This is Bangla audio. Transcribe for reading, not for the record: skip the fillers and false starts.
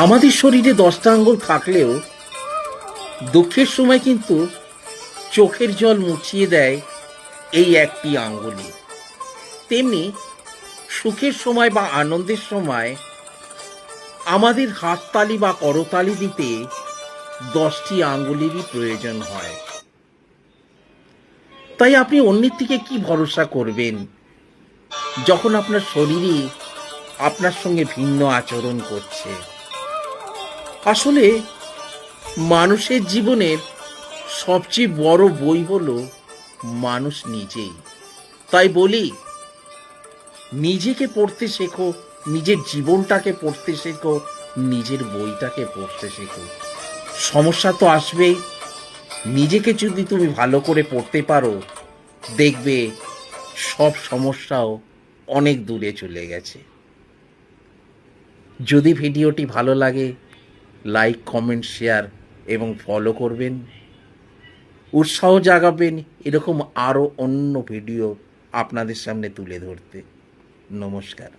আমাদের শরীরে 10টা আঙ্গুল থাকলেও দুঃখের সময় কিন্তু চোখের জল মুছিয়ে দেয় এই একটি আঙ্গুলই। তেমনি সুখের সময় বা আনন্দের সময় আমাদের হাততালি বা করতালি দিতে 10টি আঙ্গুলেরই প্রয়োজন হয়। তাই আপনি অন্যের থেকে কি ভরসা করবেন যখন আপনার শরীরই আপনার সঙ্গে ভিন্ন আচরণ করছে? আসলে মানুষের জীবনের সবচেয়ে বড় বই হলো মানুষ নিজেই। তাই বলি, নিজেকে পড়তে শেখো, নিজের জীবনটাকে পড়তে শেখো, নিজের বইটাকে পড়তে শেখো। সমস্যা তো আসবেই। নিজেকে যদি তুমি ভালো করে পড়তে পারো, দেখবে সব সমস্যাও অনেক দূরে চলে গেছে। যদি ভিডিওটি ভালো লাগে, লাইক, কমেন্ট, শেয়ার এবং ফলো করবেন। উৎসাহ জাগাবেন এরকম আরও অন্য ভিডিও আপনাদের সামনে তুলে ধরতে। নমস্কার।